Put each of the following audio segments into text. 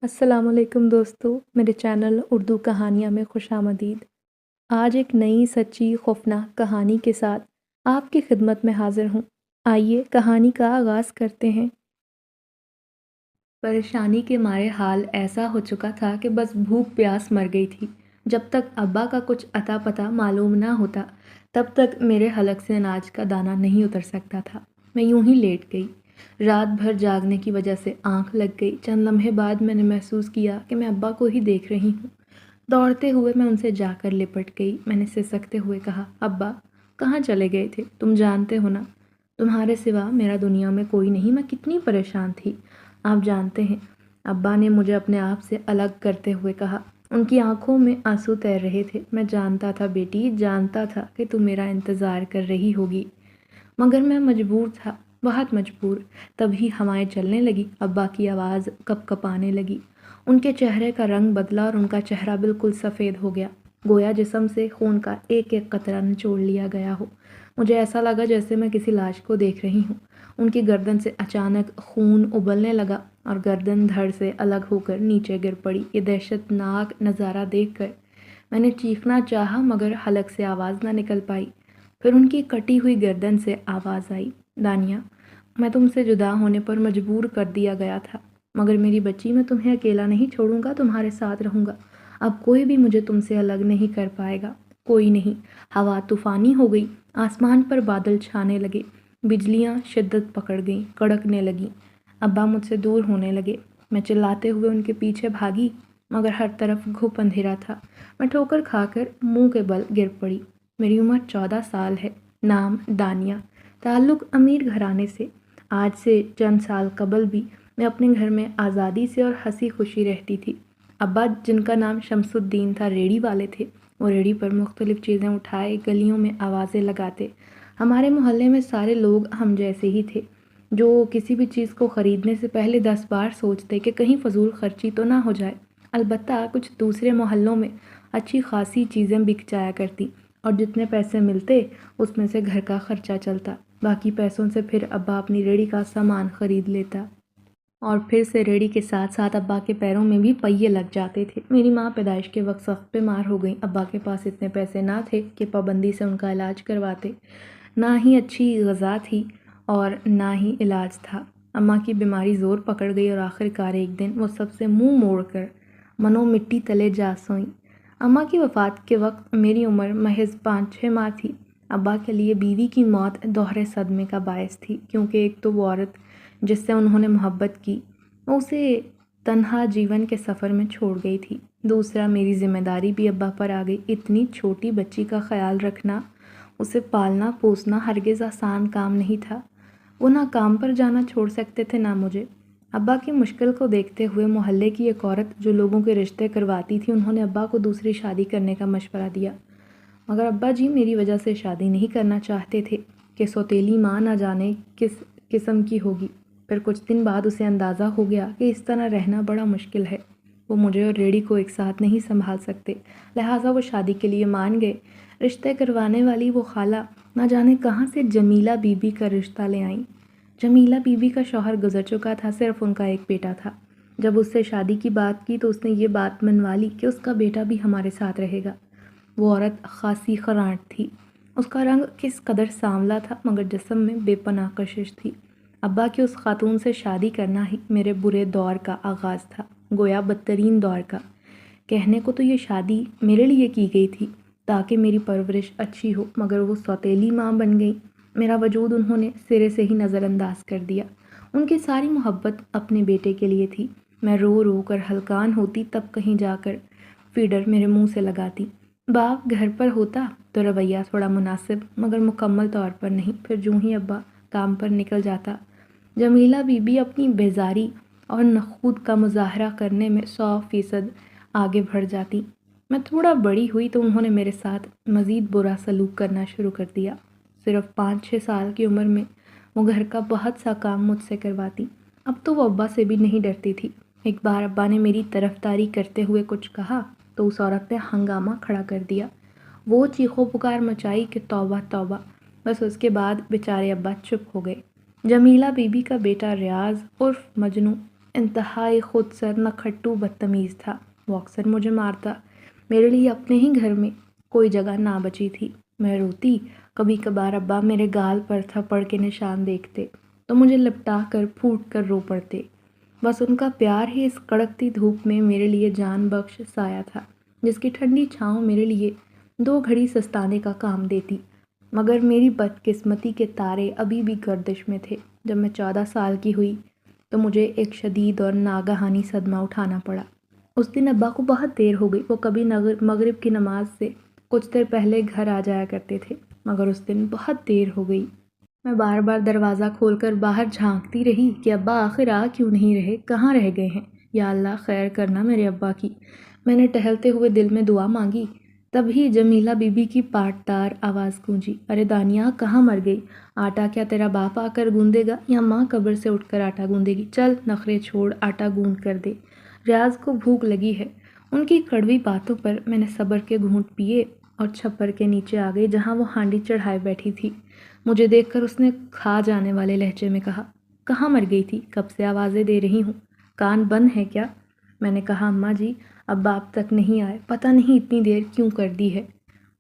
السلام علیکم دوستو، میرے چینل اردو کہانیاں میں خوش آمدید۔ آج ایک نئی سچی خوفناک کہانی کے ساتھ آپ کی خدمت میں حاضر ہوں۔ آئیے کہانی کا آغاز کرتے ہیں۔ پریشانی کے مارے حال ایسا ہو چکا تھا کہ بس بھوک پیاس مر گئی تھی۔ جب تک ابا کا کچھ اتا پتہ معلوم نہ ہوتا تب تک میرے حلق سے اناج کا دانہ نہیں اتر سکتا تھا۔ میں یوں ہی لیٹ گئی۔ رات بھر جاگنے کی وجہ سے آنکھ لگ گئی۔ چند لمحے بعد میں نے محسوس کیا کہ میں ابا کو ہی دیکھ رہی ہوں۔ دوڑتے ہوئے میں ان سے جا کر لپٹ گئی۔ میں نے سسکتے ہوئے کہا، ابا کہاں چلے گئے تھے؟ تم جانتے ہو نا، تمہارے سوا میرا دنیا میں کوئی نہیں۔ میں کتنی پریشان تھی آپ جانتے ہیں۔ ابا نے مجھے اپنے آپ سے الگ کرتے ہوئے کہا۔ ان کی آنکھوں میں آنسو تیر رہے تھے۔ میں جانتا تھا بیٹی، جانتا تھا کہ تم میرا انتظار کر رہی ہوگی، مگر میں مجبور تھا، بہت مجبور۔ تبھی ہوائیں چلنے لگی، ابا کی آواز کپ کپانے لگی۔ ان کے چہرے کا رنگ بدلا اور ان کا چہرہ بالکل سفید ہو گیا، گویا جسم سے خون کا ایک ایک قطرہ نچوڑ لیا گیا ہو۔ مجھے ایسا لگا جیسے میں کسی لاش کو دیکھ رہی ہوں۔ ان کی گردن سے اچانک خون ابلنے لگا اور گردن دھڑ سے الگ ہو کر نیچے گر پڑی۔ یہ دہشت ناک نظارہ دیکھ کر میں نے چیخنا چاہا مگر حلق سے آواز نہ نکل پائی۔ پھر ان کی کٹی ہوئی گردن سے آواز آئی، دانیہ، میں تم سے جدا ہونے پر مجبور کر دیا گیا تھا، مگر میری بچی میں تمہیں اکیلا نہیں چھوڑوں گا، تمہارے ساتھ رہوں گا۔ اب کوئی بھی مجھے تم سے الگ نہیں کر پائے گا، کوئی نہیں۔ ہوا طوفانی ہو گئی، آسمان پر بادل چھانے لگے، بجلیاں شدت پکڑ گئیں، کڑکنے لگیں۔ ابا مجھ سے دور ہونے لگے۔ میں چلاتے ہوئے ان کے پیچھے بھاگی مگر ہر طرف گھپ اندھیرا تھا۔ میں ٹھوکر کھا کر منہ کے بل گر پڑی۔ میری عمر 14 سال ہے، نام دانیہ، تعلق امیر گھرانے سے۔ آج سے چند سال قبل بھی میں اپنے گھر میں آزادی سے اور ہنسی خوشی رہتی تھی۔ ابا، جن کا نام شمس الدین تھا، ریڑھی والے تھے۔ وہ ریڑھی پر مختلف چیزیں اٹھائے گلیوں میں آوازیں لگاتے۔ ہمارے محلے میں سارے لوگ ہم جیسے ہی تھے، جو کسی بھی چیز کو خریدنے سے پہلے 10 بار سوچتے کہ کہیں فضول خرچی تو نہ ہو جائے۔ البتہ کچھ دوسرے محلوں میں اچھی خاصی چیزیں بک جایا کرتی اور جتنے پیسے ملتے اس میں سے گھر کا خرچہ چلتا، باقی پیسوں سے پھر ابا اپنی ریڑھی کا سامان خرید لیتا۔ اور پھر سے ریڑھی کے ساتھ ساتھ ابا کے پیروں میں بھی پہیے لگ جاتے تھے۔ میری ماں پیدائش کے وقت سخت بیمار ہو گئی۔ ابا کے پاس اتنے پیسے نہ تھے کہ پابندی سے ان کا علاج کرواتے، نہ ہی اچھی غذا تھی اور نہ ہی علاج تھا۔ اماں کی بیماری زور پکڑ گئی اور آخر کار ایک دن وہ سب سے منہ موڑ کر منو مٹی تلے جا سوئیں۔ اماں کی وفات کے وقت میری عمر محض 5-6 ماہ تھی۔ ابا کے لیے بیوی کی موت دوہرے صدمے کا باعث تھی، کیونکہ ایک تو وہ عورت جس سے انہوں نے محبت کی، وہ اسے تنہا جیون کے سفر میں چھوڑ گئی تھی۔ دوسرا، میری ذمہ داری بھی ابا پر آ گئی۔ اتنی چھوٹی بچی کا خیال رکھنا، اسے پالنا پوسنا ہرگز آسان کام نہیں تھا۔ وہ نہ کام پر جانا چھوڑ سکتے تھے نہ مجھے۔ ابا کی مشکل کو دیکھتے ہوئے محلے کی ایک عورت جو لوگوں کے رشتے کرواتی تھی، انہوں نے ابا کو دوسری شادی کرنے کا مشورہ دیا، مگر ابا جی میری وجہ سے شادی نہیں کرنا چاہتے تھے کہ سوتیلی ماں نہ جانے کس قسم کی ہوگی۔ پھر کچھ دن بعد اسے اندازہ ہو گیا کہ اس طرح رہنا بڑا مشکل ہے، وہ مجھے اور ریڑھی کو ایک ساتھ نہیں سنبھال سکتے، لہٰذا وہ شادی کے لیے مان گئے۔ رشتے کروانے والی وہ خالہ نہ جانے کہاں سے جمیلہ بی بی کا رشتہ لے آئیں۔ جمیلہ بی بی کا شوہر گزر چکا تھا، صرف ان کا ایک بیٹا تھا۔ جب اس سے شادی کی بات کی تو اس نے یہ بات منوا لی کہ اس کا بیٹا بھی ہمارے ساتھ رہے گا۔ وہ عورت خاصی خرانٹ تھی، اس کا رنگ کس قدر سانولا تھا مگر جسم میں بے پناہ کشش تھی۔ ابا کی اس خاتون سے شادی کرنا ہی میرے برے دور کا آغاز تھا، گویا بدترین دور کا۔ کہنے کو تو یہ شادی میرے لیے کی گئی تھی تاکہ میری پرورش اچھی ہو، مگر وہ سوتیلی ماں بن گئی۔ میرا وجود انہوں نے سرے سے ہی نظر انداز کر دیا۔ ان کی ساری محبت اپنے بیٹے کے لیے تھی۔ میں رو رو کر ہلکان ہوتی تب کہیں جا کر فیڈر میرے منہ سے لگاتی۔ باپ گھر پر ہوتا تو رویہ تھوڑا مناسب مگر مکمل طور پر نہیں۔ پھر جوں ہی ابا کام پر نکل جاتا، جمیلہ بی بی اپنی بیزاری اور نخوت کا مظاہرہ کرنے میں 100% آگے بڑھ جاتی۔ میں تھوڑا بڑی ہوئی تو انہوں نے میرے ساتھ مزید برا سلوک کرنا شروع کر دیا۔ صرف 5-6 سال کی عمر میں وہ گھر کا بہت سا کام مجھ سے کرواتی۔ اب تو وہ ابا سے بھی نہیں ڈرتی تھی۔ ایک بار ابا نے میری طرفداری کرتے ہوئے کچھ کہا تو اس عورت نے ہنگامہ کھڑا کر دیا۔ وہ چیخو پکار مچائی کہ توبہ توبہ، بس اس کے بعد بیچارے ابا چپ ہو گئے۔ جمیلہ بی بی کا بیٹا ریاض عرف مجنوں انتہائی خود سر نکھٹو بدتمیز تھا۔ وہ اکثر مجھے مارتا۔ میرے لیے اپنے ہی گھر میں کوئی جگہ نہ بچی تھی۔ میں روتی، کبھی کبھار ابا میرے گال پر تھپڑ کے نشان دیکھتے تو مجھے لپٹا کر پھوٹ کر رو پڑتے۔ بس ان کا پیار ہی اس کڑکتی دھوپ میں میرے لیے جان بخش سایہ تھا، جس کی ٹھنڈی چھاؤں میرے لیے 2 گھڑی سستانے کا کام دیتی۔ مگر میری بدقسمتی کے تارے ابھی بھی گردش میں تھے۔ جب میں 14 سال کی ہوئی تو مجھے ایک شدید اور ناگہانی صدمہ اٹھانا پڑا۔ اس دن ابا کو بہت دیر ہو گئی۔ وہ کبھی مغرب کی نماز سے کچھ دیر پہلے گھر آ جایا کرتے تھے، مگر اس دن بہت دیر ہو گئی۔ میں بار بار دروازہ کھول کر باہر جھانکتی رہی کہ ابا آخر آ کیوں نہیں رہے، کہاں رہ گئے ہیں؟ یا اللہ خیر کرنا میرے ابا کی۔ میں نے ٹہلتے ہوئے دل میں دعا مانگی، تبھی جمیلہ بی بی کی پاٹدار آواز گونجی، ارے دانیہ کہاں مر گئی؟ آٹا کیا تیرا باپ آ کر گوندے گا یا ماں قبر سے اٹھ کر آٹا گوندے گی؟ چل نخرے چھوڑ، آٹا گوند کر دے، ریاض کو بھوک لگی ہے۔ ان کی کڑوی باتوں پر میں نے صبر کے گھونٹ پیے اور چھپر کے نیچے آ گئی جہاں وہ ہانڈی چڑھائے بیٹھی تھی۔ مجھے دیکھ کر اس نے کھا جانے والے لہجے میں کہا، کہاں مر گئی تھی؟ کب سے آوازیں دے رہی ہوں، کان بند ہے کیا؟ میں نے کہا، اماں جی ابا اب تک نہیں آئے، پتہ نہیں اتنی دیر کیوں کر دی ہے۔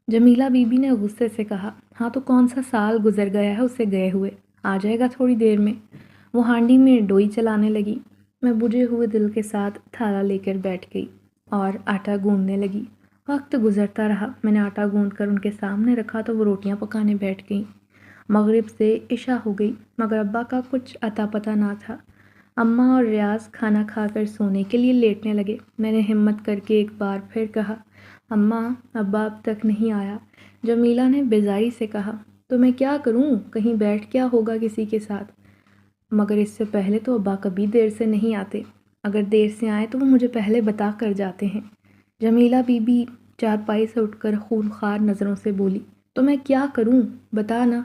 جمیلہ بی بی نے غصے سے کہا، ہاں تو کون سا سال گزر گیا ہے اسے گئے ہوئے، آ جائے گا تھوڑی دیر میں۔ وہ ہانڈی میں ڈوئی چلانے لگی۔ میں بجھے ہوئے دل کے ساتھ تھالا لے کر بیٹھ گئی اور آٹا گوندنے لگی۔ وقت گزرتا رہا۔ میں نے آٹا گوند کر ان کے سامنے رکھا تو وہ روٹیاں پکانے بیٹھ گئیں۔ مغرب سے عشاء ہو گئی مگر ابا کا کچھ اتا پتہ نہ تھا۔ اماں اور ریاض کھانا کھا کر سونے کے لیے لیٹنے لگے۔ میں نے ہمت کر کے ایک بار پھر کہا، اماں ابا اب تک نہیں آیا۔ جمیلہ نے بیزاری سے کہا، تو میں کیا کروں، کہیں بیٹھ کیا ہوگا کسی کے ساتھ؟ مگر اس سے پہلے تو ابا کبھی دیر سے نہیں آتے، اگر دیر سے آئیں تو وہ مجھے پہلے بتا کر جاتے ہیں۔ جمیلہ بی بی چارپائی سے اٹھ کر خونخوار نظروں سے بولی، تو میں کیا کروں بتا نا،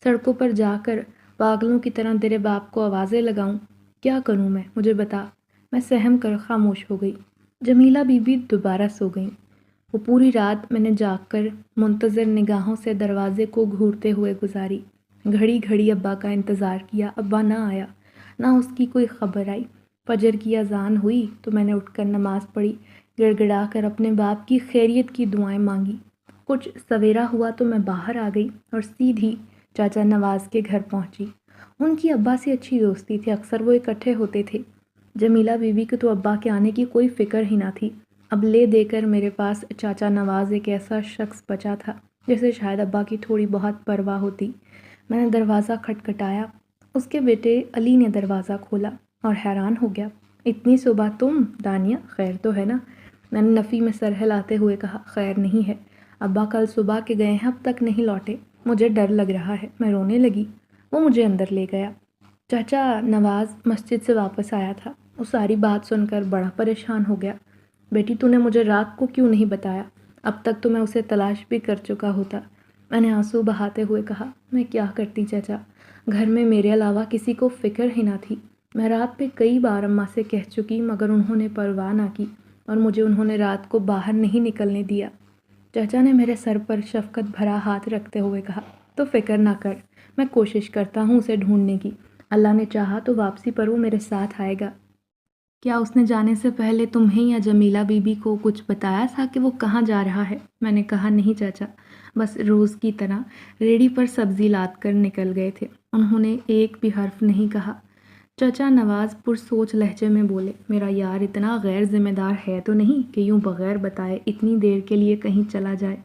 سڑکوں پر جا کر پاگلوں کی طرح تیرے باپ کو آوازیں لگاؤں؟ کیا کروں میں، مجھے بتا۔ میں سہم کر خاموش ہو گئی۔ جمیلہ بی بی دوبارہ سو گئیں۔ وہ پوری رات میں نے جاگ کر منتظر نگاہوں سے دروازے کو گھورتے ہوئے گزاری۔ گھڑی گھڑی ابا کا انتظار کیا، ابا نہ آیا، نہ اس کی کوئی خبر آئی۔ فجر کی اذان ہوئی تو میں نے اٹھ کر نماز پڑھی، گڑ گڑا کر اپنے باپ کی خیریت کی دعائیں مانگی۔ کچھ سویرا ہوا تو میں باہر آ گئی اور سیدھی چاچا نواز کے گھر پہنچی۔ ان کی ابا سے اچھی دوستی تھی، اکثر وہ اکٹھے ہوتے تھے۔ جمیلہ بی بی کو تو ابا کے آنے کی کوئی فکر ہی نہ تھی۔ اب لے دے کر میرے پاس چاچا نواز ایک ایسا شخص بچا تھا جسے شاید ابا کی تھوڑی بہت پرواہ ہوتی۔ میں نے دروازہ کھٹکھٹایا۔ اس کے بیٹے علی نے دروازہ کھولا اور حیران ہو گیا، اتنی صبح تم؟ دانیہ خیر تو ہے نا؟ میں نے نفی میں سر ہلاتے ہوئے کہا، خیر نہیں ہے، ابا کل صبح کے گئے ہیں، اب تک نہیں لوٹے، مجھے ڈر لگ رہا ہے۔ میں رونے لگی۔ وہ مجھے اندر لے گیا۔ چاچا نواز مسجد سے واپس آیا تھا۔ وہ ساری بات سن کر بڑا پریشان ہو گیا۔ بیٹی تو نے مجھے رات کو کیوں نہیں بتایا؟ اب تک تو میں اسے تلاش بھی کر چکا ہوتا۔ میں نے آنسو بہاتے ہوئے کہا، میں کیا کرتی چاچا، گھر میں میرے علاوہ کسی کو فکر ہی نہ تھی۔ میں رات پہ کئی بار اماں سے کہہ چکی مگر انہوں نے پرواہ نہ کی اور مجھے انہوں نے رات کو باہر نہیں نکلنے دیا۔ چاچا نے میرے سر پر شفقت بھرا ہاتھ رکھتے ہوئے کہا، تو فکر نہ کر، میں کوشش کرتا ہوں اسے ڈھونڈنے کی، اللہ نے چاہا تو واپسی پر وہ میرے ساتھ آئے گا۔ کیا اس نے جانے سے پہلے تمہیں یا جمیلہ بی بی کو کچھ بتایا تھا کہ وہ کہاں جا رہا ہے؟ میں نے کہا، نہیں چاچا، بس روز کی طرح ریڑھی پر سبزی لاد کر نکل گئے تھے، انہوں نے ایک بھی حرف نہیں کہا۔ چاچا نواز پرسوچ لہجے میں بولے، میرا یار اتنا غیر ذمہ دار ہے تو نہیں کہ یوں بغیر بتائے اتنی دیر کے لیے کہیں چلا جائے؟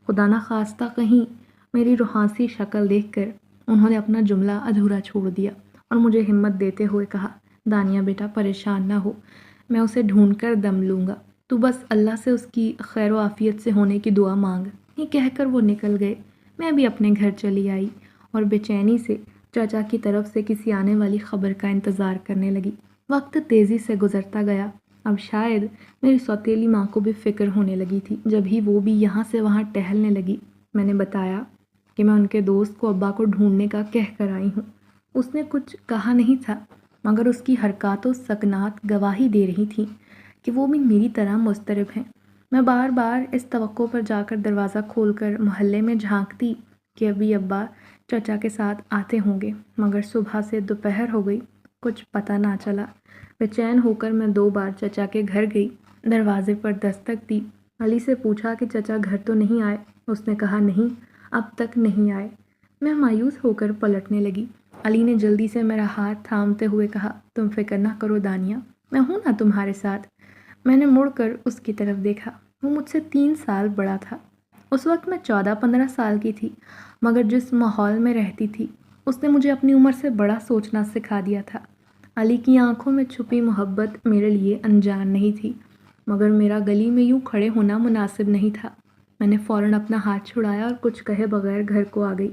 خدا نہ خواستہ کہیں۔ میری روحانسی شکل دیکھ کر انہوں نے اپنا جملہ ادھورا چھوڑ دیا اور مجھے ہمت دیتے ہوئے کہا، دانیہ بیٹا پریشان نہ ہو، میں اسے ڈھونڈ کر دم لوں گا، تو بس اللہ سے اس کی خیر و عافیت سے ہونے کی دعا مانگ۔ یہ کہہ کر وہ نکل گئے۔ میں بھی اپنے گھر چلی آئی اور بے چینی سے چاچا کی طرف سے کسی آنے والی خبر کا انتظار کرنے لگی۔ وقت تیزی سے گزرتا گیا۔ اب شاید میری سوتیلی ماں کو بھی فکر ہونے لگی تھی، جب ہی وہ بھی یہاں سے وہاں ٹہلنے لگی۔ میں نے بتایا کہ میں ان کے دوست کو ابا کو ڈھونڈنے کا کہہ کر آئی ہوں۔ اس نے کچھ کہا نہیں تھا مگر اس کی حرکات و سکنات گواہی دے رہی تھیں کہ وہ بھی میری طرح مضطرب ہیں۔ میں بار بار اس توقع پر جا کر دروازہ کھول کر محلے میں جھانکتی کہ ابھی ابا چچا کے ساتھ آتے ہوں گے، مگر صبح سے دوپہر ہو گئی، کچھ پتہ نہ چلا۔ بے چین ہو کر میں 2 بار چچا کے گھر گئی، دروازے پر دستک دی، علی سے پوچھا کہ چچا گھر تو نہیں آئے؟ اس نے کہا نہیں، اب تک نہیں آئے۔ میں مایوس ہو کر پلٹنے لگی۔ علی نے جلدی سے میرا ہاتھ تھامتے ہوئے کہا، تم فکر نہ کرو دانیہ، میں ہوں نا تمہارے ساتھ۔ میں نے مڑ کر اس کی طرف دیکھا۔ وہ مجھ سے 3 سال بڑا تھا۔ اس وقت میں 14-15 سال کی تھی، مگر جس ماحول میں رہتی تھی اس نے مجھے اپنی عمر سے بڑا سوچنا سکھا دیا تھا۔ علی کی آنکھوں میں چھپی محبت میرے لیے انجان نہیں تھی، مگر میرا گلی میں یوں کھڑے ہونا مناسب نہیں تھا۔ میں نے فوراً اپنا ہاتھ چھڑایا اور کچھ کہے بغیر گھر کو آ گئی۔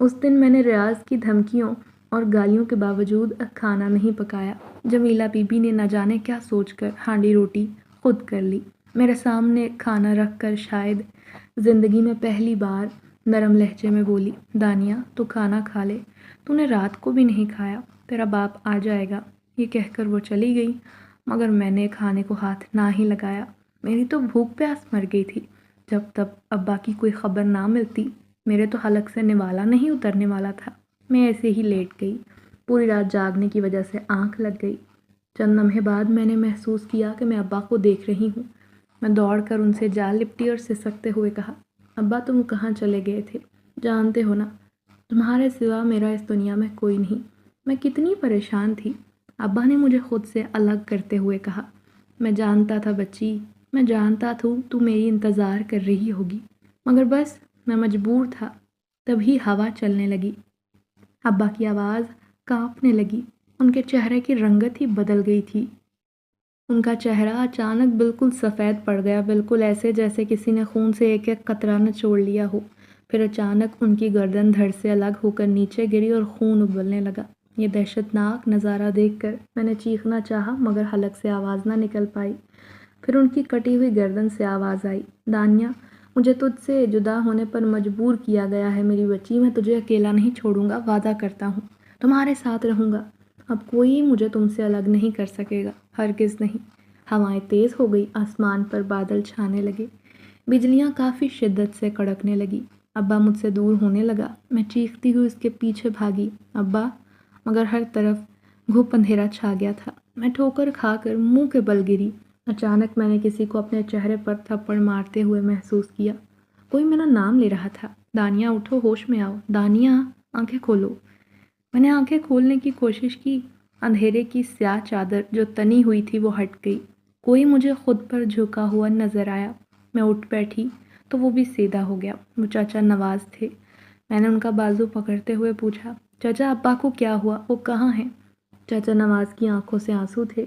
اس دن میں نے ریاض کی دھمکیوں اور گالیوں کے باوجود کھانا نہیں پکایا۔ جمیلہ بی بی نے نہ جانے کیا سوچ کر ہانڈی روٹی خود کر لی۔ میرے سامنے کھانا رکھ کر شاید زندگی میں پہلی بار نرم لہجے میں بولی، دانیہ تو کھانا کھا لے، تو نے رات کو بھی نہیں کھایا، تیرا باپ آ جائے گا۔ یہ کہہ کر وہ چلی گئی، مگر میں نے کھانے کو ہاتھ نہ ہی لگایا۔ میری تو بھوک پیاس مر گئی تھی۔ جب تک ابا کی کوئی خبر نہ ملتی، میرے تو حلق سے نوالا نہیں اترنے والا تھا۔ میں ایسے ہی لیٹ گئی۔ پوری رات جاگنے کی وجہ سے آنکھ لگ گئی۔ چند لمحے بعد میں نے محسوس کیا کہ میں ابا کو دیکھ رہی ہوں۔ میں دوڑ کر ان سے جا لپٹی اور سسکتے ہوئے کہا، ابا تم کہاں چلے گئے تھے؟ جانتے ہو نا، تمہارے سوا میرا اس دنیا میں کوئی نہیں۔ میں کتنی پریشان تھی۔ ابا نے مجھے خود سے الگ کرتے ہوئے کہا، میں جانتا تھا بچی، میں جانتا تھا تو میری انتظار کر رہی ہوگی، مگر بس میں مجبور تھا۔ تبھی ہوا چلنے لگی۔ ابا کی آواز کانپنے لگی۔ ان کے چہرے کی رنگت ہی بدل گئی تھی۔ ان کا چہرہ اچانک بالکل سفید پڑ گیا، بالکل ایسے جیسے کسی نے خون سے ایک ایک قطرہ نچوڑ لیا ہو۔ پھر اچانک ان کی گردن دھڑ سے الگ ہو کر نیچے گری اور خون ابلنے لگا۔ یہ دہشتناک نظارہ دیکھ کر میں نے چیخنا چاہا، مگر حلق سے آواز نہ نکل پائی۔ پھر ان کی کٹی ہوئی گردن سے آواز آئی، دانیہ مجھے تجھ سے جدا ہونے پر مجبور کیا گیا ہے میری بچی، میں تجھے اکیلا نہیں چھوڑوں گا، وعدہ کرتا ہوں، تمہارے ساتھ رہوں گا۔ اب کوئی مجھے تم سے الگ نہیں کر سکے گا، ہرگز نہیں۔ ہوائیں تیز ہو گئی، آسمان پر بادل چھانے لگے، بجلیاں کافی شدت سے کڑکنے لگی۔ ابا مجھ سے دور ہونے لگا۔ میں چیختی ہوئی اس کے پیچھے بھاگی، ابا، مگر ہر طرف گھپ اندھیرا چھا گیا تھا۔ میں ٹھوکر کھا کر منہ کے بل گری۔ اچانک میں نے کسی کو اپنے چہرے پر تھپڑ مارتے ہوئے محسوس کیا۔ کوئی میرا نام لے رہا تھا، دانیہ اٹھو، ہوش میں آؤ، دانیہ آنکھیں کھولو۔ میں نے آنکھیں کھولنے کی کوشش کی۔ اندھیرے کی سیاہ چادر جو تنی ہوئی تھی وہ ہٹ گئی۔ کوئی مجھے خود پر جھکا ہوا نظر آیا۔ میں اٹھ بیٹھی تو وہ بھی سیدھا ہو گیا۔ وہ چاچا نواز تھے۔ میں نے ان کا بازو پکڑتے ہوئے پوچھا، چاچا ابا کو کیا ہوا، وہ کہاں ہیں؟ چاچا نواز کی آنکھوں سے آنسو تھے،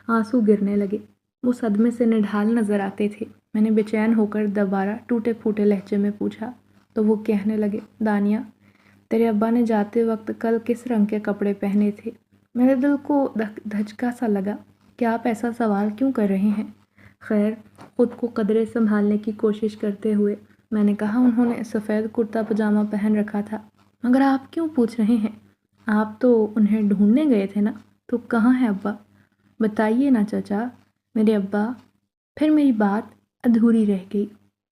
آنسو گرنے لگے۔ وہ صدمے سے نڈھال نظر آتے تھے۔ میں نے بے چین ہو کر دوبارہ ٹوٹے پھوٹے لہجے میں پوچھا تو وہ کہنے لگے، دانیہ تیرے ابا نے جاتے وقت کل کس رنگ کے کپڑے پہنے تھے؟ میرے دل کو دھچکا سا لگا کہ آپ ایسا سوال کیوں کر رہے ہیں؟ خیر، خود کو قدرے سنبھالنے کی کوشش کرتے ہوئے میں نے کہا، انہوں نے سفید کرتا پاجامہ پہن رکھا تھا۔ مگر آپ کیوں پوچھ رہے ہیں؟ آپ تو انہیں ڈھونڈنے گئے تھے نا، تو کہاں ہے ابا؟ بتائیے نا چچا، میرے ابا۔ پھر میری بات ادھوری رہ گئی۔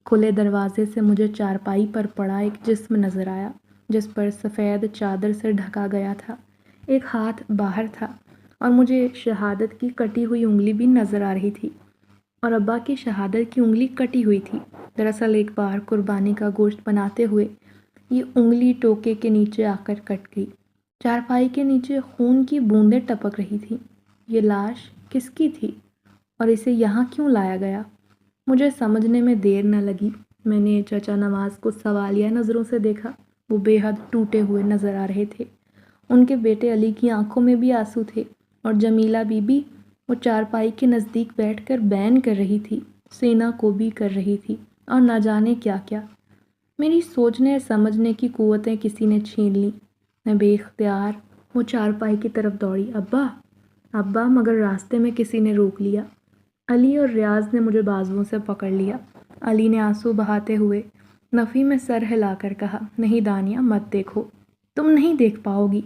کھلے دروازے سے مجھے چارپائی پر پڑا ایک جسم نظر آیا، جس پر سفید چادر سے ڈھکا گیا تھا۔ ایک ہاتھ باہر تھا اور مجھے شہادت کی کٹی ہوئی انگلی بھی نظر آ رہی تھی، اور ابا کی شہادت کی انگلی کٹی ہوئی تھی۔ دراصل ایک بار قربانی کا گوشت بناتے ہوئے یہ انگلی ٹوکے کے نیچے آ کر کٹ گئی۔ چارپائی کے نیچے خون کی بوندیں ٹپک رہی تھیں۔ یہ لاش کس کی تھی اور اسے یہاں کیوں لایا گیا؟ مجھے سمجھنے میں دیر نہ لگی۔ میں نے چچا نواز کو سوالیہ نظروں سے دیکھا۔ وہ بے حد ٹوٹے ہوئے نظر آ رہے تھے۔ ان کے بیٹے علی کی آنکھوں میں بھی آنسو تھے، اور جمیلہ بی بی وہ چارپائی کے نزدیک بیٹھ کر بین کر رہی تھی، سینہ کو بھی کر رہی تھی، اور نہ جانے کیا کیا۔ میری سوچنے سمجھنے کی قوتیں کسی نے چھین لیں۔ میں بے اختیار وہ چارپائی کی طرف دوڑی، ابا ابا، مگر راستے میں کسی نے روک لیا۔ علی اور ریاض نے مجھے بازوؤں سے پکڑ لیا۔ علی نے آنسو بہاتے ہوئے نفی میں سر ہلا کر کہا، نہیں دانیہ، مت دیکھو، تم نہیں دیکھ پاؤ گی۔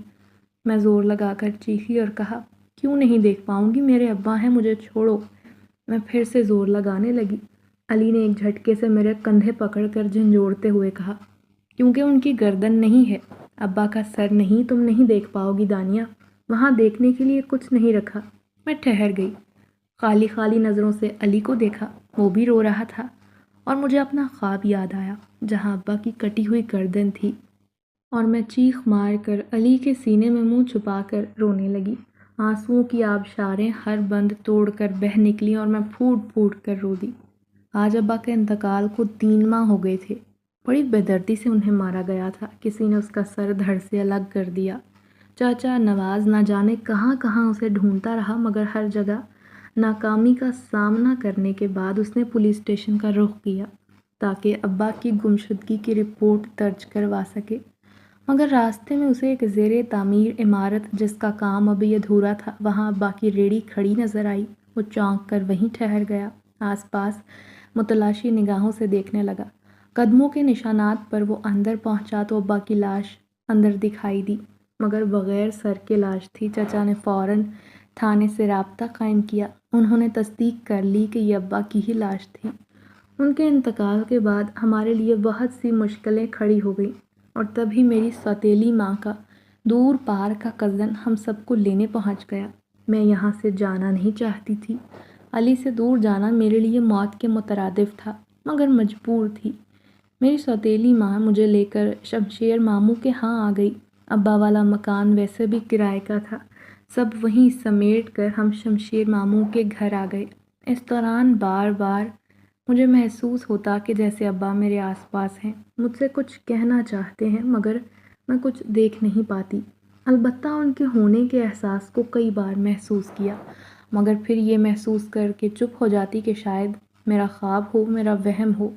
میں زور لگا کر چیخی اور کہا، کیوں نہیں دیکھ پاؤں گی، میرے ابا ہیں، مجھے چھوڑو۔ میں پھر سے زور لگانے لگی۔ علی نے ایک جھٹکے سے میرے کندھے پکڑ کر جھنجھوڑتے ہوئے کہا، کیونکہ ان کی گردن نہیں ہے، ابا کا سر نہیں، تم نہیں دیکھ پاؤ گی دانیہ۔ وہاں دیکھنے کے لیے کچھ نہیں رکھا۔ میں ٹھہر گئی، خالی خالی نظروں سے علی کو دیکھا، وہ بھی رو رہا تھا، اور مجھے اپنا خواب یاد آیا جہاں ابا کی کٹی ہوئی گردن تھی، اور میں چیخ مار کر علی کے سینے میں منہ چھپا کر رونے لگی۔ آنسوؤں کی آبشاریں ہر بند توڑ کر بہہ نکلی اور میں پھوٹ پھوٹ کر رو دی۔ آج ابا کے انتقال کو 3 ماہ ہو گئے تھے۔ بڑی بے دردی سے انہیں مارا گیا تھا، کسی نے اس کا سر دھڑ سے الگ کر دیا۔ چاچا نواز نہ جانے کہاں کہاں اسے ڈھونڈتا رہا، مگر ہر جگہ ناکامی کا سامنا کرنے کے بعد اس نے پولیس اسٹیشن کا رخ کیا تاکہ ابا کی گمشدگی کی رپورٹ درج کروا سکے، مگر راستے میں اسے ایک زیر تعمیر عمارت جس کا کام ابھی ادھورا تھا، وہاں ابا کی ریڑھی کھڑی نظر آئی۔ وہ چونک کر وہیں ٹھہر گیا، آس پاس متلاشی نگاہوں سے دیکھنے لگا۔ قدموں کے نشانات پر وہ اندر پہنچا تو ابا کی لاش اندر دکھائی دی، مگر بغیر سر کے لاش تھی۔ چچا نے فوراً تھانے سے رابطہ قائم کیا۔ انہوں نے تصدیق کر لی کہ یہ ابا کی ہی لاش تھی۔ ان کے انتقال کے بعد ہمارے لیے بہت سی مشکلیں کھڑی ہو گئیں، اور تبھی میری سوتیلی ماں کا دور پار کا کزن ہم سب کو لینے پہنچ گیا۔ میں یہاں سے جانا نہیں چاہتی تھی۔ علی سے دور جانا میرے لیے موت کے مترادف تھا، مگر مجبور تھی۔ میری سوتیلی ماں مجھے لے کر شمشیر ماموں کے ہاں آ گئی۔ ابا والا مکان ویسے بھی کرائے کا تھا، سب وہیں سمیٹ کر ہم شمشیر ماموں کے گھر آ گئے۔ اس دوران بار بار مجھے محسوس ہوتا کہ جیسے ابا میرے آس پاس ہیں، مجھ سے کچھ کہنا چاہتے ہیں، مگر میں کچھ دیکھ نہیں پاتی۔ البتہ ان کے ہونے کے احساس کو کئی بار محسوس کیا، مگر پھر یہ محسوس کر کے چپ ہو جاتی کہ شاید میرا خواب ہو، میرا وہم ہو۔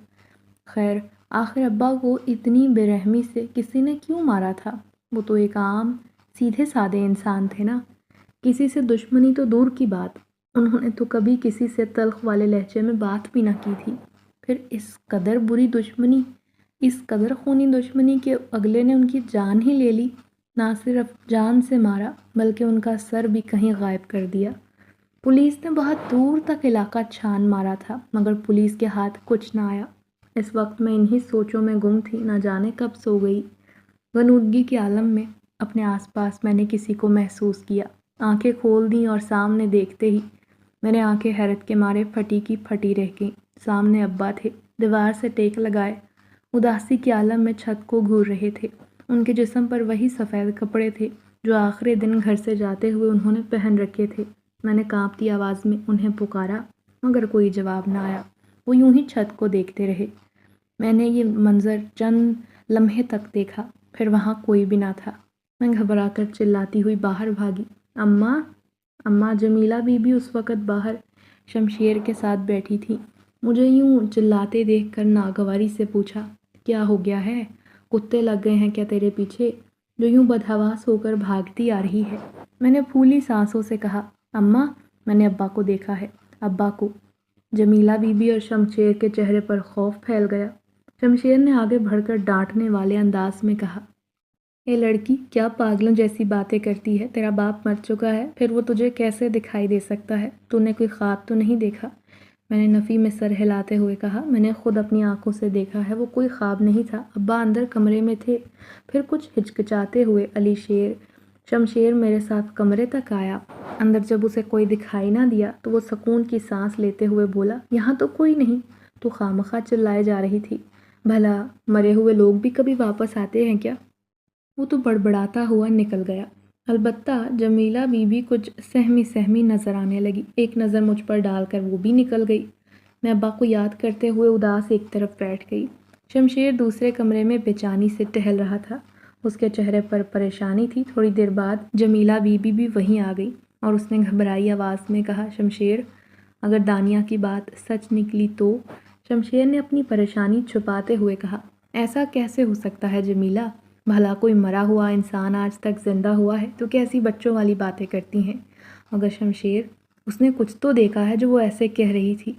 خیر، آخر ابا کو اتنی بے رحمی سے کسی نے کیوں مارا تھا؟ وہ تو ایک عام سیدھے سادے انسان تھے نا۔ کسی سے دشمنی تو دور کی بات، انہوں نے تو کبھی کسی سے تلخ والے لہجے میں بات بھی نہ کی تھی۔ پھر اس قدر بری دشمنی، اس قدر خونی دشمنی کہ اگلے نے ان کی جان ہی لے لی۔ نہ صرف جان سے مارا، بلکہ ان کا سر بھی کہیں غائب کر دیا۔ پولیس نے بہت دور تک علاقہ چھان مارا تھا، مگر پولیس کے ہاتھ کچھ نہ آیا۔ اس وقت میں انہی سوچوں میں گم تھی، نہ جانے کب سو گئی۔ غنودگی کے عالم میں اپنے آس پاس میں نے کسی کو محسوس کیا۔ آنکھیں کھول دیں اور سامنے دیکھتے ہی میرے آنکھیں حیرت کے مارے پھٹی کی پھٹی رہ گئیں۔ سامنے ابا تھے، دیوار سے ٹیک لگائے، اداسی کے عالم میں چھت کو گھور رہے تھے۔ ان کے جسم پر وہی سفید کپڑے تھے جو آخری دن گھر سے جاتے ہوئے انہوں نے پہن رکھے تھے۔ میں نے کانپتی آواز میں انہیں پکارا، مگر کوئی جواب نہ آیا۔ وہ یوں ہی چھت کو دیکھتے رہے۔ میں نے یہ منظر چند لمحے تک دیکھا، پھر وہاں کوئی بھی نہ تھا۔ میں گھبرا کر چلاتی ہوئی باہر بھاگی، اماں! اماں! جمیلہ بی بی اس وقت باہر شمشیر کے ساتھ بیٹھی تھی۔ مجھے یوں چلاتے دیکھ کر ناگواری سے پوچھا، کیا ہو گیا ہے؟ کتے لگ گئے ہیں کیا تیرے پیچھے، جو یوں بدحواس ہو کر بھاگتی آ رہی ہے؟ میں نے پھولی سانسوں سے کہا، اماں، میں نے ابا کو دیکھا ہے، ابا کو۔ جمیلہ بی بی اور شمشیر کے چہرے پر خوف پھیل گیا۔ شمشیر نے آگے بڑھ کر ڈانٹنے والے انداز میں کہا، اے لڑکی، کیا پاگلوں جیسی باتیں کرتی ہے؟ تیرا باپ مر چکا ہے، پھر وہ تجھے کیسے دکھائی دے سکتا ہے؟ تو نے کوئی خواب تو نہیں دیکھا؟ میں نے نفی میں سر ہلاتے ہوئے کہا، میں نے خود اپنی آنکھوں سے دیکھا ہے، وہ کوئی خواب نہیں تھا، ابا اندر کمرے میں تھے۔ پھر کچھ ہچکچاتے ہوئے شمشیر میرے ساتھ کمرے تک آیا۔ اندر جب اسے کوئی دکھائی نہ دیا تو وہ سکون کی سانس لیتے ہوئے بولا، یہاں تو کوئی نہیں، تو خامخواہ چلائے جا رہی تھی۔ بھلا مرے ہوئے لوگ بھی کبھی واپس آتے ہیں کیا؟ وہ تو بڑبڑاتا ہوا نکل گیا۔ البتہ جمیلہ بی بی کچھ سہمی نظر آنے لگی، ایک نظر مجھ پر ڈال کر وہ بھی نکل گئی۔ میں ابا کو یاد کرتے ہوئے اداس ایک طرف بیٹھ گئی۔ شمشیر دوسرے کمرے میں بے چینی سے ٹہل رہا تھا، اس کے چہرے پر پریشانی تھی۔ تھوڑی دیر بعد جمیلہ بی بی بھی وہیں آ گئی اور اس نے گھبرائی آواز میں کہا، شمشیر، اگر دانیہ کی بات سچ نکلی تو؟ شمشیر نے اپنی پریشانی چھپاتے ہوئے کہا، ایسا کیسے ہو سکتا ہے جمیلہ؟ بھلا کوئی مرا ہوا انسان آج تک زندہ ہوا ہے تو کیسی بچوں والی باتیں کرتی ہیں؟ مگر شمشیر، اس نے کچھ تو دیکھا ہے جو وہ ایسے کہہ رہی تھی۔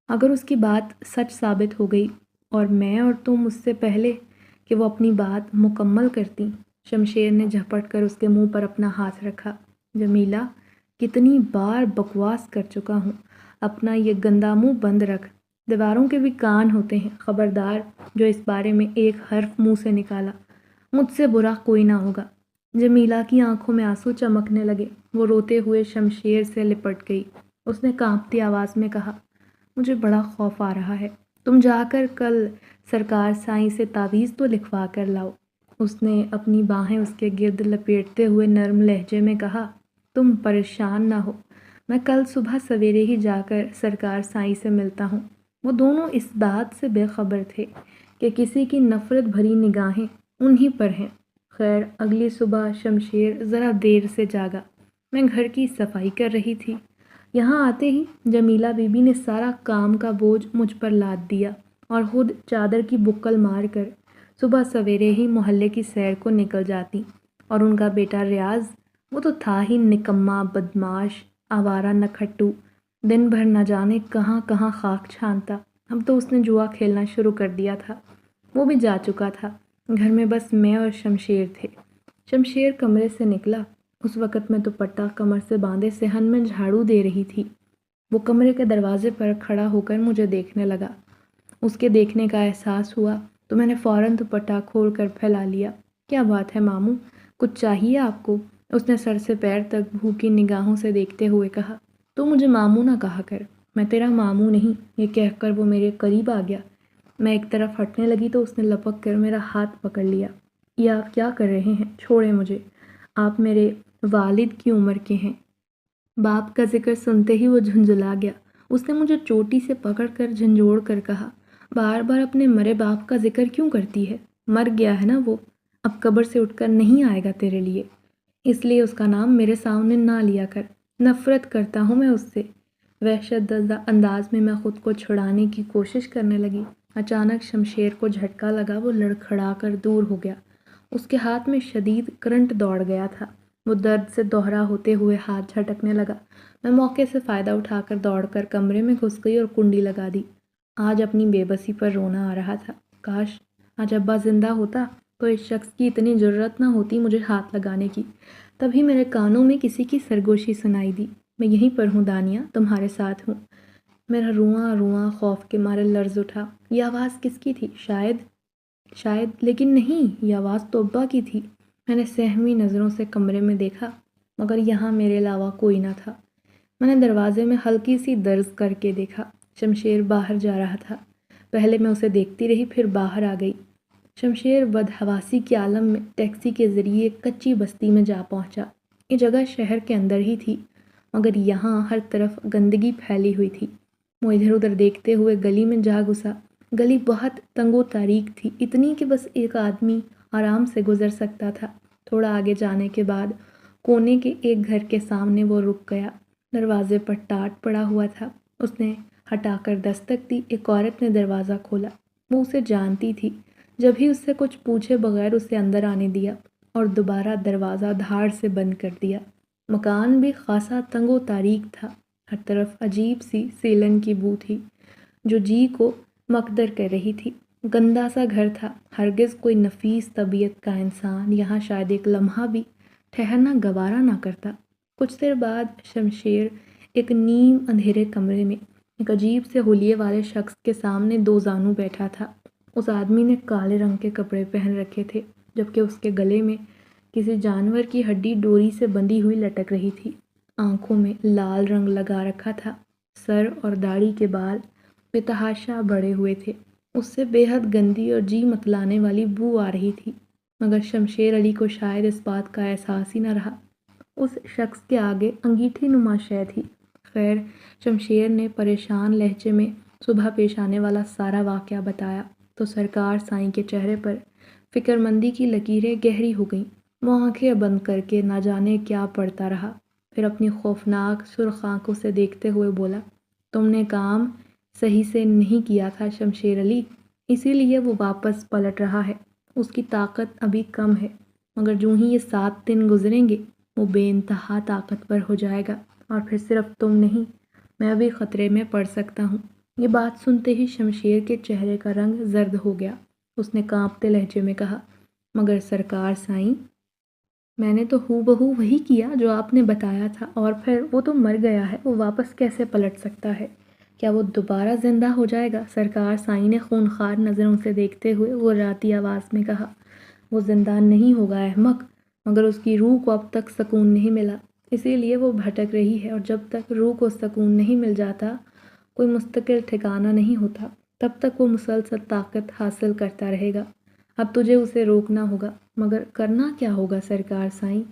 اگر اس کی بات سچ ثابت ہو گئی اور میں اور تم اس سے پہلے کہ وہ اپنی بات مکمل کرتی۔ شمشیر نے جھپٹ کر اس کے منہ پر اپنا ہاتھ رکھا، جمیلہ، کتنی بار بکواس کر چکا ہوں، اپنا یہ گندا منہ بند رکھ، دیواروں کے بھی کان ہوتے ہیں، خبردار جو اس بارے میں ایک حرف منہ سے نکالا، مجھ سے برا کوئی نہ ہوگا۔ جمیلہ کی آنکھوں میں آنسو چمکنے لگے۔ وہ روتے ہوئے شمشیر سے لپٹ گئی۔ اس نے کانپتی آواز میں کہا، مجھے بڑا خوف آ رہا ہے، تم جا کر کل سرکار سائیں سے تعویذ تو لکھوا کر لاؤ۔ اس نے اپنی باہیں اس کے گرد لپیٹتے ہوئے نرم لہجے میں کہا، تم پریشان نہ ہو، میں کل صبح سویرے ہی جا کر سرکار سائیں سے ملتا ہوں۔ وہ دونوں اس بات سے بے خبر تھے کہ کسی کی نفرت بھری نگاہیں انہی پر ہیں۔ خیر، اگلی صبح شمشیر ذرا دیر سے جاگا۔ میں گھر کی صفائی کر رہی تھی۔ یہاں آتے ہی جمیلہ بی بی نے سارا کام کا بوجھ مجھ پر لاد دیا اور خود چادر کی بکل مار کر صبح سویرے ہی محلے کی سیر کو نکل جاتی۔ اور ان کا بیٹا ریاض، وہ تو تھا ہی نکما، بدماش، آوارہ نکھٹو، دن بھر نہ جانے کہاں کہاں خاک چھانتا۔ اب تو اس نے جوا کھیلنا شروع کر دیا تھا۔ وہ بھی جا چکا تھا۔ گھر میں بس میں اور شمشیر تھے۔ شمشیر کمرے سے نکلا۔ اس وقت میں دوپٹہ کمر سے باندھے صحن میں جھاڑو دے رہی تھی۔ وہ کمرے کے دروازے پر کھڑا ہو کر مجھے دیکھنے لگا۔ اس کے دیکھنے کا احساس ہوا تو میں نے فوراً دوپٹہ کھول کر پھیلا لیا۔ کیا بات ہے ماموں، کچھ چاہیے آپ کو؟ اس نے سر سے پیر تک بھوکی نگاہوں سے دیکھتے ہوئے کہا۔ تو مجھے ماموں نہ کہا کر، میں تیرا ماموں نہیں، یہ کہہ کر وہ میرے قریب آ گیا۔ میں ایک طرف ہٹنے لگی تو اس نے لپک کر میرا ہاتھ پکڑ لیا۔ یہ آپ کیا کر رہے ہیں؟ چھوڑیں مجھے، آپ میرے والد کی عمر کے ہیں۔ باپ کا ذکر سنتے ہی وہ جھنجھلا گیا۔ اس نے مجھے چوٹی سے پکڑ کر جھنجھوڑ کر کہا، بار بار اپنے مرے باپ کا ذکر کیوں کرتی ہے؟ مر گیا ہے نا وہ، اب قبر سے اٹھ کر نہیں آئے گا تیرے لیے، اس لیے اس کا نام میرے سامنے نہ لیا کر، نفرت کرتا ہوں میں اس سے۔ وحشت زدہ انداز میں میں خود کو چھڑانے کی کوشش کرنے لگی۔ اچانک شمشیر کو جھٹکا لگا، وہ لڑکھڑا کر دور ہو گیا۔ اس کے ہاتھ میں شدید کرنٹ دوڑ گیا تھا۔ وہ درد سے دوہرا ہوتے ہوئے ہاتھ جھٹکنے لگا۔ میں موقع سے فائدہ اٹھا کر دوڑ کر کمرے میں گھس گئی اور کنڈی لگا دی۔ آج اپنی بے بسی پر رونا آ رہا تھا۔ کاش آج ابا زندہ ہوتا تو اس شخص کی اتنی جرأت نہ ہوتی مجھے ہاتھ لگانے کی۔ تبھی میرے کانوں میں کسی کی سرگوشی سنائی دی، میں یہیں پر ہوں دانیہ، تمہارے ساتھ ہوں۔ میرا رواں رواں خوف کے مارے لرز اٹھا۔ یہ آواز کس کی تھی؟ شاید لیکن نہیں، یہ آواز تو ابا کی تھی۔ میں نے سہمی نظروں سے کمرے میں دیکھا مگر یہاں میرے علاوہ کوئی نہ تھا۔ میں نے دروازے میں ہلکی سی درز کر کے دیکھا، شمشیر باہر جا رہا تھا۔ پہلے میں اسے دیکھتی رہی، پھر باہر آ گئی۔ شمشیر بدحواسی کے عالم میں ٹیکسی کے ذریعے کچی بستی میں جا پہنچا۔ یہ جگہ شہر کے اندر ہی تھی مگر یہاں ہر طرف گندگی پھیلی ہوئی تھی۔ وہ ادھر ادھر دیکھتے ہوئے گلی میں جا گھسا۔ گلی بہت تنگ و تاریک تھی، اتنی کہ بس ایک آدمی آرام سے گزر سکتا تھا۔ تھوڑا آگے جانے کے بعد کونے کے ایک گھر کے سامنے وہ رک گیا۔ دروازے پر ٹاٹ پڑا ہوا تھا۔ اس نے ہٹا کر دستک دی۔ ایک عورت نے دروازہ کھولا۔ وہ اسے جانتی تھی، جب ہی اس سے کچھ پوچھے بغیر اسے اندر آنے دیا اور دوبارہ دروازہ دھاڑ سے بند کر دیا۔ مکان بھی خاصا تنگ و تاریک تھا۔ ہر طرف عجیب سی سیلن کی بو تھی جو جی کو مکدر کر رہی تھی۔ گندا سا گھر تھا۔ ہرگز کوئی نفیس طبیعت کا انسان یہاں شاید ایک لمحہ بھی ٹھہرنا گوارا نہ کرتا۔ کچھ دیر بعد شمشیر ایک نیم اندھیرے کمرے میں ایک عجیب سے حلیے والے شخص کے سامنے دو زانو بیٹھا تھا۔ اس آدمی نے کالے رنگ کے کپڑے پہن رکھے تھے جبکہ اس کے گلے میں کسی جانور کی ہڈی ڈوری سے بندھی ہوئی لٹک رہی تھی۔ آنکھوں میں لال رنگ لگا رکھا تھا۔ سر اور داڑھی کے بال بے تحاشا بڑے ہوئے تھے۔ اس سے بے حد گندی اور جی متلانے والی بو آ رہی تھی مگر شمشیر علی کو شاید اس بات کا احساس ہی نہ رہا۔ اس شخص کے آگے انگیٹھی نما شے تھی۔ خیر، شمشیر نے پریشان لہجے میں صبح پیش آنے والا سارا واقعہ بتایا تو سرکار سائیں کے چہرے پر فکر مندی کی لکیریں گہری ہو گئیں۔ وہ آنکھیں بند کر کے نہ جانے کیا پڑھتا رہا، پھر اپنی خوفناک سرخ آنکھوں سے دیکھتے ہوئے بولا، تم نے کام صحیح سے نہیں کیا تھا شمشیر علی، اسی لیے وہ واپس پلٹ رہا ہے۔ اس کی طاقت ابھی کم ہے مگر جوں ہی یہ 7 دن گزریں گے وہ بے انتہا طاقتور ہو جائے گا اور پھر صرف تم نہیں، میں بھی خطرے میں پڑ سکتا ہوں۔ یہ بات سنتے ہی شمشیر کے چہرے کا رنگ زرد ہو گیا۔ اس نے کانپتے لہجے میں کہا، مگر سرکار سائیں، میں نے تو ہو بہو وہی کیا جو آپ نے بتایا تھا، اور پھر وہ تو مر گیا ہے، وہ واپس کیسے پلٹ سکتا ہے؟ کیا وہ دوبارہ زندہ ہو جائے گا؟ سرکار سائیں نے خونخوار نظروں سے دیکھتے ہوئے وہ راتی آواز میں کہا، وہ زندہ نہیں ہوگا احمق، مگر اس کی روح کو اب تک سکون نہیں ملا، اسی لیے وہ بھٹک رہی ہے، اور جب تک روح کو سکون نہیں مل جاتا، کوئی مستقل ٹھکانہ نہیں ہوتا، تب تک وہ مسلسل طاقت حاصل کرتا رہے گا۔ اب تجھے اسے روکنا ہوگا، مگر کرنا کیا ہوگا سرکار سائیں؟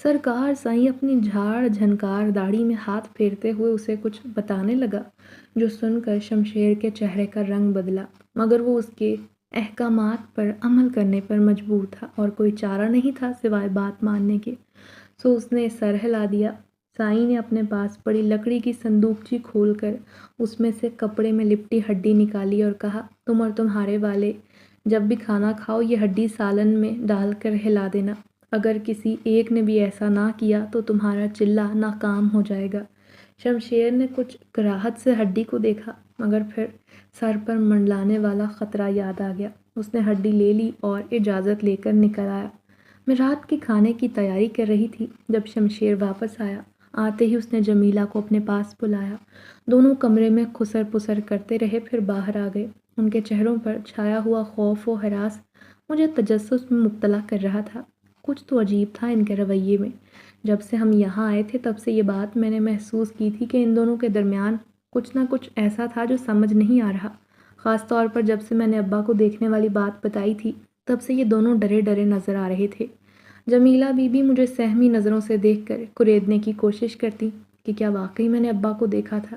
سرکار سائیں اپنی جھاڑ جھنکار داڑھی میں ہاتھ پھیرتے ہوئے اسے کچھ بتانے لگا، جو سن کر شمشیر کے چہرے کا رنگ بدلا، مگر وہ اس کے احکامات پر عمل کرنے پر مجبور تھا اور کوئی چارہ نہیں تھا سوائے بات ماننے کے۔ سو اس نے سر ہلا دیا۔ سائیں نے اپنے پاس پڑی لکڑی کی صندوقچی کھول کر اس میں سے کپڑے میں لپٹی ہڈی نکالی اور کہا، تم اور تمہارے والے جب بھی کھانا کھاؤ یہ ہڈی سالن میں ڈال کر ہلا دینا، اگر کسی ایک نے بھی ایسا نہ کیا تو تمہارا چلہ ناکام ہو جائے گا۔ شمشیر نے کچھ کراہت سے ہڈی کو دیکھا، مگر پھر سر پر منڈلانے والا خطرہ یاد آ گیا۔ اس نے ہڈی لے لی اور اجازت لے کر نکل آیا۔ میں رات کے کھانے کی تیاری کر رہی تھی جب شمشیر واپس آیا۔ آتے ہی اس نے جمیلہ کو اپنے پاس بلایا۔ دونوں کمرے میں خسر پسر کرتے رہے، پھر باہر آ گئے۔ ان کے چہروں پر چھایا ہوا خوف و ہراس مجھے تجسس میں مبتلا کر رہا تھا۔ کچھ تو عجیب تھا ان کے رویے میں۔ جب سے ہم یہاں آئے تھے تب سے یہ بات میں نے محسوس کی تھی کہ ان دونوں کے درمیان کچھ نہ کچھ ایسا تھا جو سمجھ نہیں آ رہا۔ خاص طور پر جب سے میں نے ابا کو دیکھنے والی بات بتائی تھی تب سے یہ دونوں ڈرے ڈرے نظر آ رہے تھے۔ جمیلہ بی بی مجھے سہمی نظروں سے دیکھ کر کریدنے کی کوشش کرتی کہ کیا واقعی میں نے ابا کو دیکھا تھا۔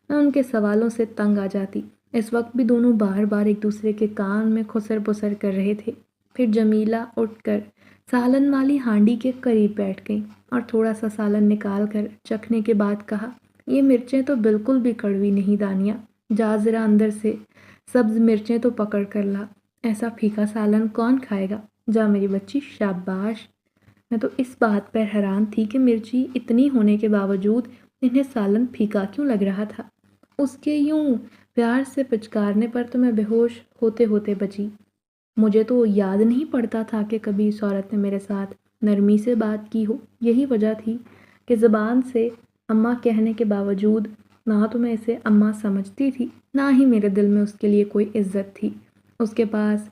میں ان کے سوالوں سے تنگ آ جاتی۔ اس وقت بھی دونوں بار بار ایک دوسرے کے کان میں خسر پسر کر رہے تھے۔ پھر جمیلہ اٹھ کر سالن والی ہانڈی کے قریب بیٹھ گئی اور تھوڑا سا سالن نکال کر چکھنے کے بعد کہا، یہ مرچیں تو بالکل بھی کڑوی نہیں دانیہ، جا ذرا اندر سے سبز مرچیں تو پکڑ کر لا، ایسا پھیکا سالن کون کھائے گا، جا میری بچی شاباش۔ میں تو اس بات پر حیران تھی کہ مرچی اتنی ہونے کے باوجود انہیں سالن پھیکا کیوں لگ رہا تھا۔ اس کے یوں پیار سے پچکارنے پر تو میں بے ہوش ہوتے ہوتے بچی۔ مجھے تو یاد نہیں پڑتا تھا کہ کبھی اس عورت نے میرے ساتھ نرمی سے بات کی ہو۔ یہی وجہ تھی کہ زبان سے اماں کہنے کے باوجود نہ تو میں اسے اماں سمجھتی تھی، نہ ہی میرے دل میں اس کے لیے کوئی عزت تھی۔ اس کے پاس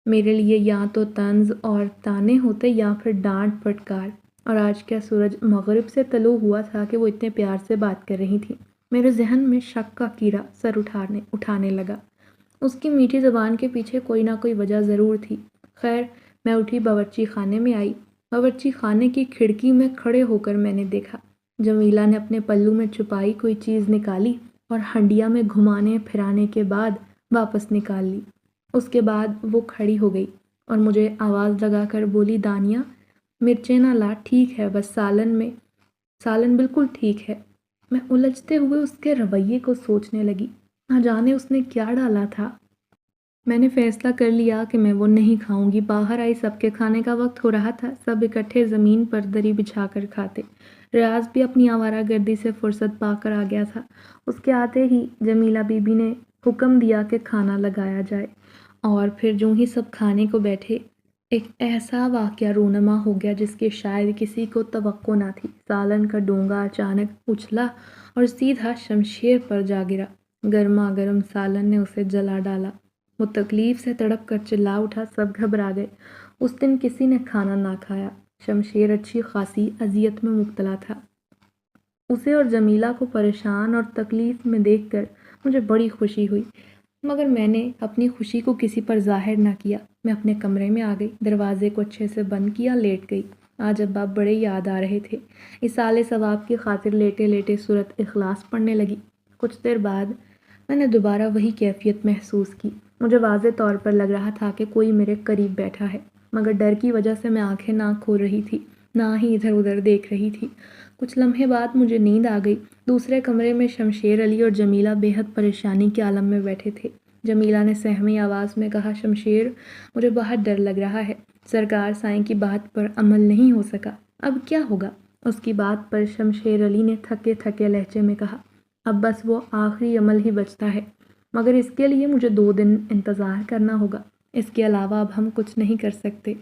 میرے لیے یا تو طنز اور طعنے ہوتے یا پھر ڈانٹ پھٹکار، اور آج کیا سورج مغرب سے طلوع ہوا تھا کہ وہ اتنے پیار سے بات کر رہی تھی۔ میرے ذہن میں شک کا کیڑا سر اٹھانے لگا۔ اس کی میٹھی زبان کے پیچھے کوئی نہ کوئی وجہ ضرور تھی۔ خیر میں اٹھی باورچی خانے میں آئی۔ باورچی خانے کی کھڑکی میں کھڑے ہو کر میں نے دیکھا جمیلہ نے اپنے پلو میں چھپائی کوئی چیز نکالی اور ہنڈیا میں گھمانے پھرانے کے بعد واپس نکال لی۔ اس کے بعد وہ کھڑی ہو گئی اور مجھے آواز لگا کر بولی، دانیہ مرچیں نہ لا، ٹھیک ہے، بس سالن بالکل ٹھیک ہے۔ میں الجھتے ہوئے اس کے رویے کو سوچنے لگی، نہ جانے اس نے کیا ڈالا تھا۔ میں نے فیصلہ کر لیا کہ میں وہ نہیں کھاؤں گی۔ باہر آئی، سب کے کھانے کا وقت ہو رہا تھا، سب اکٹھے زمین پر دری بچھا کر کھاتے۔ ریاض بھی اپنی آوارہ گردی سے فرصت پا کر آ گیا تھا۔ اس کے آتے ہی جمیلہ بی بی نے حکم دیا کہ کھانا لگایا جائے، اور پھر جوں ہی سب کھانے کو بیٹھے ایک ایسا واقعہ رونما ہو گیا جس کی شاید کسی کو توقع نہ تھی۔ سالن کا ڈونگا اچانک اچھلا اور سیدھا شمشیر پر جا گرا۔ گرما گرم سالن نے اسے جلا ڈالا۔ وہ تکلیف سے تڑپ کر چلا اٹھا، سب گھبرا گئے۔ اس دن کسی نے کھانا نہ کھایا۔ شمشیر اچھی خاصی اذیت میں مبتلا تھا۔ اسے اور جمیلہ کو پریشان اور تکلیف میں دیکھ کر مجھے بڑی خوشی ہوئی، مگر میں نے اپنی خوشی کو کسی پر ظاہر نہ کیا۔ میں اپنے کمرے میں آ گئی، دروازے کو اچھے سے بند کیا، لیٹ گئی۔ آج ابا بڑے یاد آ رہے تھے۔ ایصال ثواب کی خاطر لیٹے لیٹے سورۃ اخلاص پڑھنے لگی۔ کچھ دیر بعد میں نے دوبارہ وہی کیفیت محسوس کی۔ مجھے واضح طور پر لگ رہا تھا کہ کوئی میرے قریب بیٹھا ہے، مگر ڈر کی وجہ سے میں آنکھیں نہ کھول رہی تھی، نہ ہی ادھر ادھر دیکھ رہی تھی۔ کچھ لمحے بعد مجھے نیند آ گئی۔ دوسرے کمرے میں شمشیر علی اور جمیلہ بے حد پریشانی کے عالم میں بیٹھے تھے۔ جمیلہ نے سہمی آواز میں کہا، شمشیر مجھے بہت ڈر لگ رہا ہے، سرکار سائیں کی بات پر عمل نہیں ہو سکا، اب کیا ہوگا؟ اس کی بات پر شمشیر علی نے تھکے تھکے لہجے میں کہا، اب بس وہ آخری عمل ہی بچتا ہے، مگر اس کے لیے مجھے 2 دن انتظار کرنا ہوگا، اس کے علاوہ اب ہم کچھ نہیں کر سکتے۔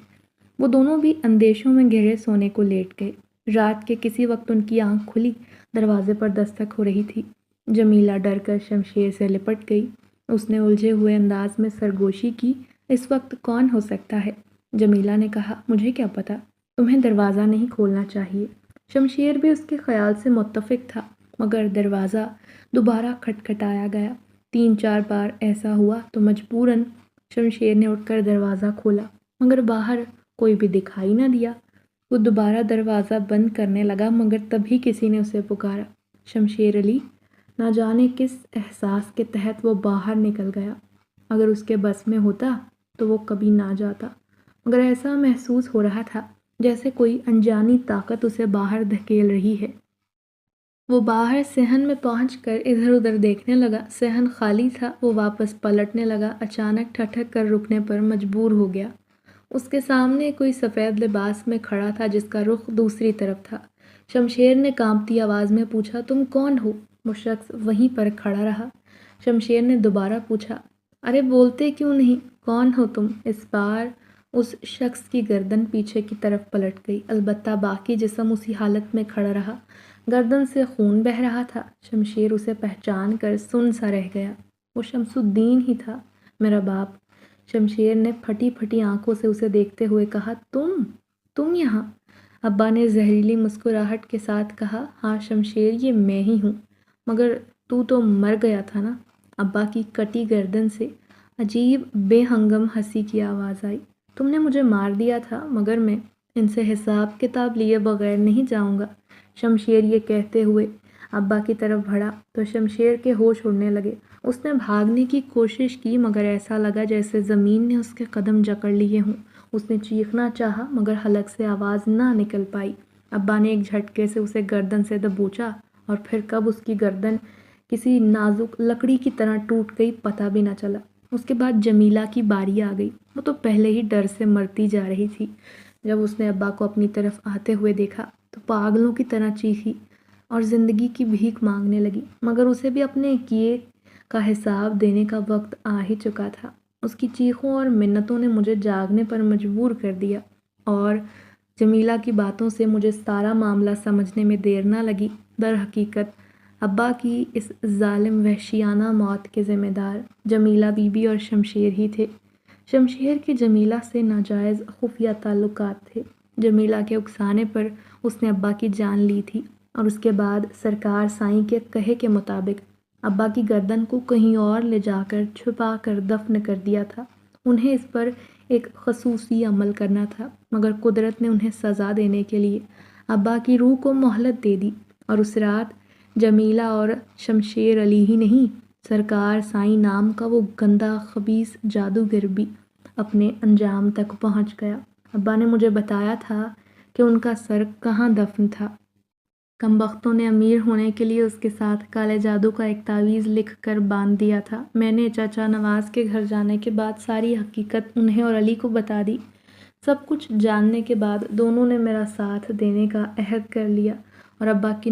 وہ دونوں بھی اندیشوں میں گہرے سونے کو لیٹ گئے۔ رات کے کسی وقت ان کی آنکھ کھلی، دروازے پر دستک ہو رہی تھی۔ جمیلہ ڈر کر شمشیر سے لپٹ گئی۔ اس نے الجھے ہوئے انداز میں سرگوشی کی، اس وقت کون ہو سکتا ہے؟ جمیلہ نے کہا، مجھے کیا پتا، تمہیں دروازہ نہیں کھولنا چاہیے۔ شمشیر بھی اس کے خیال سے متفق تھا، مگر دروازہ دوبارہ کھٹکھٹایا گیا۔ 3-4 بار ایسا ہوا تو مجبوراً شمشیر نے اٹھ کر دروازہ کھولا، مگر باہر کوئی بھی دکھائی نہ دیا۔ وہ دوبارہ دروازہ بند کرنے لگا، مگر تبھی کسی نے اسے پکارا، شمشیر علی۔ نہ جانے کس احساس کے تحت وہ باہر نکل گیا۔ اگر اس کے بس میں ہوتا تو وہ کبھی نہ جاتا، مگر ایسا محسوس ہو رہا تھا جیسے کوئی انجانی طاقت اسے باہر دھکیل رہی ہے۔ وہ باہر صحن میں پہنچ کر ادھر ادھر دیکھنے لگا۔ صحن خالی تھا۔ وہ واپس پلٹنے لگا، اچانک ٹھٹک کر رکنے پر مجبور ہو گیا۔ اس کے سامنے کوئی سفید لباس میں کھڑا تھا جس کا رخ دوسری طرف تھا۔ شمشیر نے کانپتی آواز میں پوچھا، تم کون ہو؟ وہ شخص وہیں پر کھڑا رہا۔ شمشیر نے دوبارہ پوچھا، ارے بولتے کیوں نہیں؟ کون ہو تم؟ اس بار اس شخص کی گردن پیچھے کی طرف پلٹ گئی، البتہ باقی جسم اسی حالت میں کھڑا رہا۔ گردن سے خون بہہ رہا تھا۔ شمشیر اسے پہچان کر سن سا رہ گیا۔ وہ شمس الدین ہی تھا، میرا باپ۔ شمشیر نے پھٹی پھٹی آنکھوں سے اسے دیکھتے ہوئے کہا، تم یہاں؟ ابا نے زہریلی مسکراہٹ کے ساتھ کہا، ہاں شمشیر، یہ میں ہی ہوں، مگر تو مر گیا تھا نا؟ ابا کی کٹی گردن سے عجیب بے ہنگم ہنسی کی آواز آئی، تم نے مجھے مار دیا تھا، مگر میں ان سے حساب کتاب لیے بغیر نہیں جاؤں گا۔ شمشیر یہ کہتے ہوئے ابا کی طرف بڑھا تو شمشیر کے ہوش اڑنے لگے۔ اس نے بھاگنے کی کوشش کی، مگر ایسا لگا جیسے زمین نے اس کے قدم جکڑ لیے ہوں۔ اس نے چیخنا چاہا، مگر حلق سے آواز نہ نکل پائی۔ ابا نے ایک جھٹکے سے اسے گردن سے دبوچا، اور پھر کب اس کی گردن کسی نازک لکڑی کی طرح ٹوٹ گئی پتہ بھی نہ چلا۔ اس کے بعد جمیلہ کی باری آ گئی۔ وہ تو پہلے ہی ڈر سے مرتی جا رہی تھی۔ جب اس نے ابا کو اپنی طرف آتے ہوئے دیکھا تو پاگلوں کی طرح چیخی اور زندگی کی بھیک مانگنے لگی، مگر اسے بھی اپنے کیے کا حساب دینے کا وقت آ ہی چکا تھا۔ اس کی چیخوں اور منتوں نے مجھے جاگنے پر مجبور کر دیا، اور جمیلہ کی باتوں سے مجھے سارا معاملہ سمجھنے میں دیر نہ لگی۔ در حقیقت ابا کی اس ظالم وحشیانہ موت کے ذمہ دار جمیلہ بی بی اور شمشیر ہی تھے۔ شمشیر کے جمیلہ سے ناجائز خفیہ تعلقات تھے۔ جمیلہ کے اکسانے پر اس نے ابا کی جان لی تھی، اور اس کے بعد سرکار سائیں کے کہے کے مطابق ابا کی گردن کو کہیں اور لے جا کر چھپا کر دفن کر دیا تھا۔ انہیں اس پر ایک خصوصی عمل کرنا تھا، مگر قدرت نے انہیں سزا دینے کے لیے ابا کی روح کو مہلت دے دی، اور اس رات جمیلہ اور شمشیر علی ہی نہیں، سرکار سائیں نام کا وہ گندا خبیث جادوگر بھی اپنے انجام تک پہنچ گیا۔ ابا نے مجھے بتایا تھا کہ ان کا سر کہاں دفن تھا۔ کم بختوں نے امیر ہونے کے لیے اس کے ساتھ کالے جادو کا ایک تعویذ لکھ کر باندھ دیا تھا۔ میں نے چچا نواز کے گھر جانے کے بعد ساری حقیقت انہیں اور علی کو بتا دی۔ سب کچھ جاننے کے بعد دونوں نے میرا ساتھ دینے کا عہد کر لیا، اور ابا کی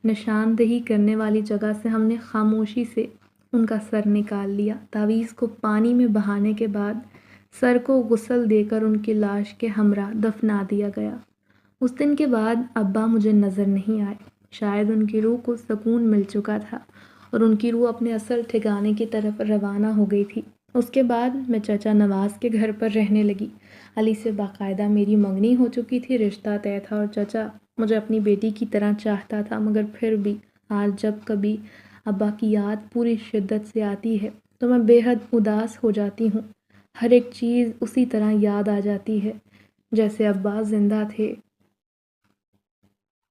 نشاندہی کرنے والی جگہ سے ہم نے خاموشی سے ان کا سر نکال لیا۔ تعویذ کو پانی میں بہانے کے بعد سر کو غسل دے کر ان کی لاش کے ہمراہ دفنا دیا گیا۔ اس دن کے بعد ابا مجھے نظر نہیں آئے۔ شاید ان کی روح کو سکون مل چکا تھا، اور ان کی روح اپنے اصل ٹھکانے کی طرف روانہ ہو گئی تھی۔ اس کے بعد میں چچا نواز کے گھر پر رہنے لگی۔ علی سے باقاعدہ میری منگنی ہو چکی تھی، رشتہ طے تھا، اور چچا مجھے اپنی بیٹی کی طرح چاہتا تھا، مگر پھر بھی آج جب کبھی ابا کی یاد پوری شدت سے آتی ہے تو میں بے حد اداس ہو جاتی ہوں۔ ہر ایک چیز اسی طرح یاد آ جاتی ہے جیسے ابا زندہ تھے،